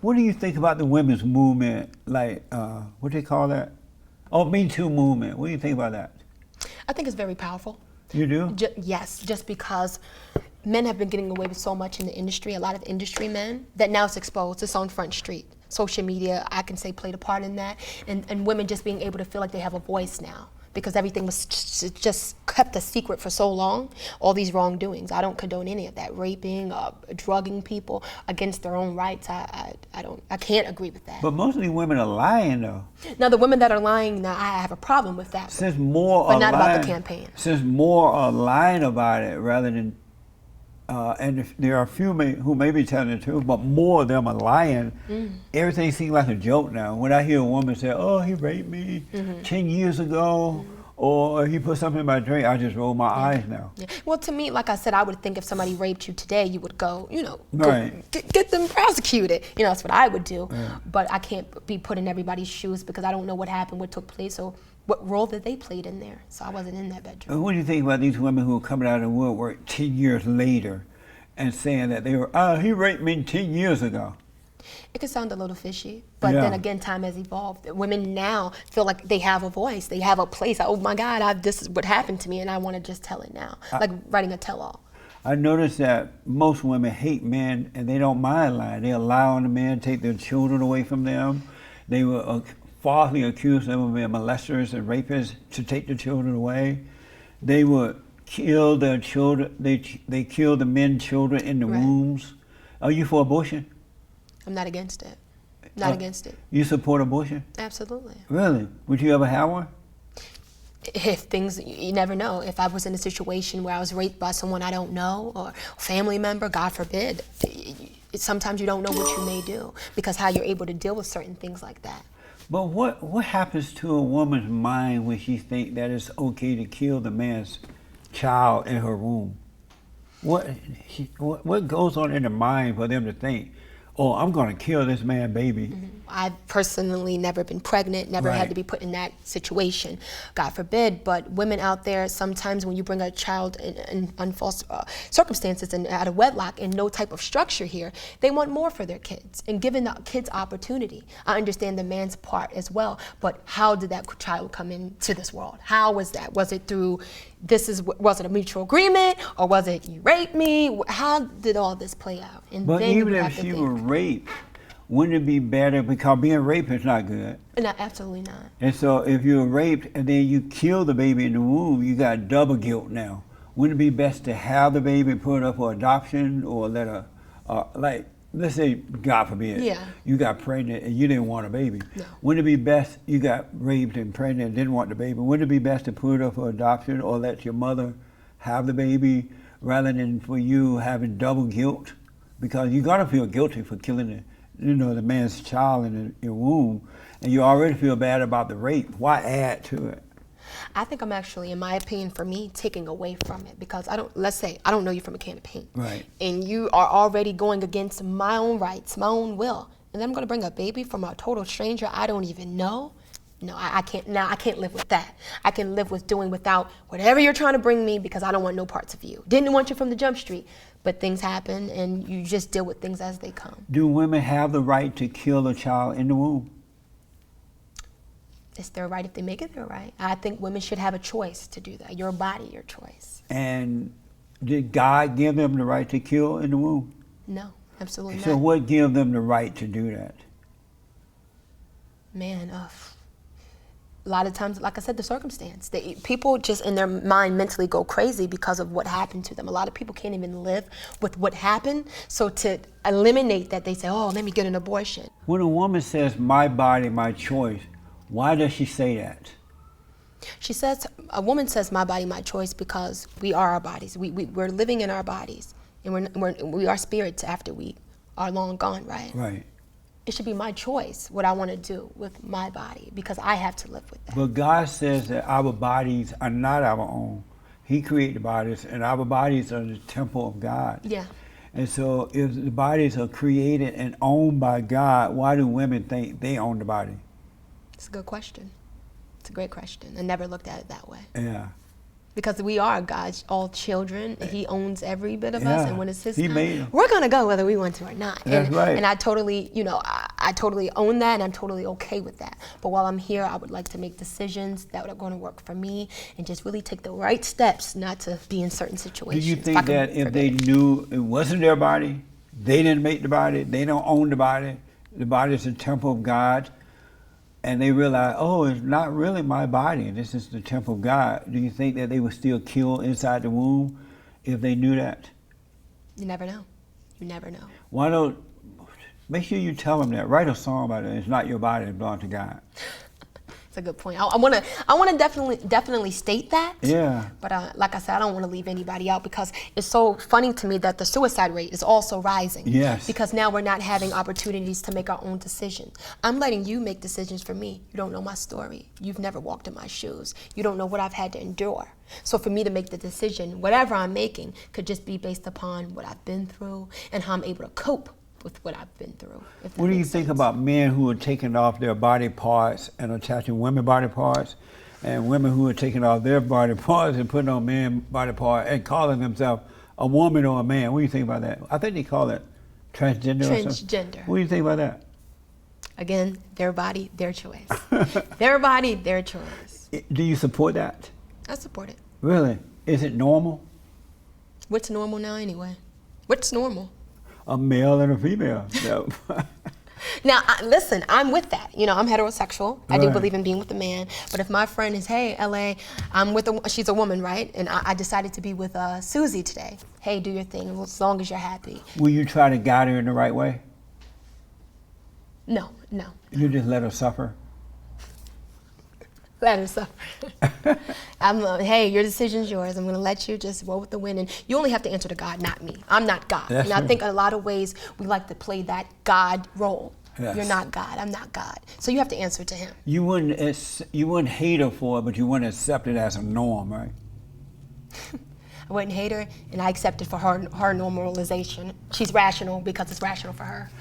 What do you think about the women's movement, like, what do they call that? Oh, Me Too movement. What do you think about that? I think it's very powerful. You do? Yes, just because men have been getting away with so much in the industry, a lot of industry men, that now it's exposed. It's on Front Street. Social media, I can say, played a part in that. And women just being able to feel like they have a voice now, because everything was just kept a secret for so long, all these wrongdoings. I don't condone any of that. Raping, drugging people against their own rights, I can't agree with that. But mostly women are lying, though. Now, the women that are lying, now I have a problem with that. Since more but are not lying, about the campaign. Since more are lying about it rather than, and if there are a few who may be telling the truth, but more of them are lying, everything seems like a joke now. When I hear a woman say, oh, he raped me 10 years ago, or he put something in my drink, I just roll my eyes now. Yeah. Well, to me, like I said, I would think if somebody raped you today, you would go, Right. get them prosecuted. That's what I would do. Yeah. But I can't be put in everybody's shoes because I don't know what happened, what took place, or what role that they played in there. So I wasn't in that bedroom. What do you think about these women who are coming out of the woodwork 10 years later and saying that they were, he raped me 10 years ago? It could sound a little fishy, but then again, time has evolved. Women now feel like they have a voice, they have a place. Oh my God, this is what happened to me, and I want to just tell it now, like writing a tell-all. I noticed that most women hate men, and they don't mind lying. They allow the men to take their children away from them. They will falsely accuse them of being molesters and rapists to take the children away. They would kill their children. They kill the men's children in the wombs. Are you for abortion? I'm not against it. Not against it. You support abortion? Absolutely. Really? Would you ever have one? If things, you never know. If I was in a situation where I was raped by someone I don't know, or a family member, God forbid, sometimes you don't know what you may do, because how you're able to deal with certain things like that. But what happens to a woman's mind when she thinks that it's okay to kill the man's child in her womb? What goes on in the mind for them to think, oh, I'm going to kill this man's baby? I've personally never been pregnant, never had to be put in that situation, God forbid. But women out there, sometimes when you bring a child in false circumstances and out of wedlock and no type of structure here, they want more for their kids and giving the kids opportunity. I understand the man's part as well, but how did that child come into this world? How was that? Was it through, was it a mutual agreement, or was it you raped me? How did all this play out? And but then even if she were raped, wouldn't it be better, because being raped is not good? No, absolutely not. And so if you're raped and then you kill the baby in the womb, you got double guilt now. Wouldn't it be best to have the baby and put it up for adoption, or let her, like, let's say, God forbid, you got pregnant and you didn't want a baby. No. Wouldn't it be best, you got raped and pregnant and didn't want the baby, wouldn't it be best to put it up for adoption or let your mother have the baby rather than for you having double guilt? Because you're gonna feel guilty for killing the man's child in your womb, and you already feel bad about the rape. Why add to it? I think I'm actually, in my opinion, for me, taking away from it, because let's say I don't know you from a can of paint, right? And you are already going against my own rights, my own will, and then I'm going to bring a baby from a total stranger I don't even know. No, I can't. Now I can't live with that. I can live with doing without whatever you're trying to bring me, because I don't want no parts of you. Didn't want you from the jump street, but things happen, and you just deal with things as they come. Do women have the right to kill a child in the womb? It's their right if they make it their right. I think women should have a choice to do that. Your body, your choice. And did God give them the right to kill in the womb? No, absolutely not. So what gives them the right to do that? Man, a lot of times, like I said, the circumstance. People just in their mind mentally go crazy because of what happened to them. A lot of people can't even live with what happened. So to eliminate that, they say, oh, let me get an abortion. When a woman says, my body, my choice, why does she say that? She says, a woman says, my body, my choice, because we are our bodies. We're living in our bodies, and we are spirits after we are long gone, right? Right. It should be my choice what I want to do with my body, because I have to live with that. But God says that our bodies are not our own. He created the bodies, and our bodies are the temple of God. Yeah. And so if the bodies are created and owned by God, why do women think they own the body? It's a good question. It's a great question. I never looked at it that way. Yeah. Because we are God's all children. He owns every bit of us, and when it's His He time, made them. we're gonna go whether we want to or not. That's right. And I totally, I totally own that, and I'm totally okay with that. But while I'm here, I would like to make decisions that are going to work for me, and just really take the right steps, not to be in certain Do situations. you think that if they knew it wasn't their body, they didn't make the body, they don't own the body is the temple of God, and they realize, oh, it's not really my body, this is the temple of God, do you think that they would still kill inside the womb if they knew that? You never know. You never know. Why don't, make sure you tell them that. Write a song about it. It's not your body, it belongs to God. It's a good point. I want to definitely state that. Yeah. But like I said, I don't want to leave anybody out, because it's so funny to me that the suicide rate is also rising. Yes. Because now we're not having opportunities to make our own decisions. I'm letting you make decisions for me. You don't know my story. You've never walked in my shoes. You don't know what I've had to endure. So for me to make the decision, whatever I'm making, could just be based upon what I've been through and how I'm able to cope with what I've been through. What do you think about men who are taking off their body parts and attaching women body parts, and women who are taking off their body parts and putting on men body parts and calling themselves a woman or a man? What do you think about that? I think they call it transgender or something. Transgender. What do you think about that? Again, their body, their choice. Their body, their choice. Do you support that? I support it. Really? Is it normal? What's normal now anyway? What's normal? A male and a female. No. Now, listen, I'm with that. I'm heterosexual. I do Right. believe in being with a man. But if my friend is, hey, LA, I'm with she's a woman, right? And I decided to be with Susie today. Hey, do your thing as long as you're happy. Will you try to guide her in the right way? No. You just let her suffer? Let her suffer. Hey, your decision's yours. I'm going to let you just roll with the wind. And you only have to answer to God, not me. I'm not God. That's and I right. think in a lot of ways we like to play that God role. Yes. You're not God. I'm not God. So you have to answer to Him. You wouldn't hate her for it, but you wouldn't accept it as a norm, right? I wouldn't hate her, and I accept it for her normalization. She's rational because it's rational for her.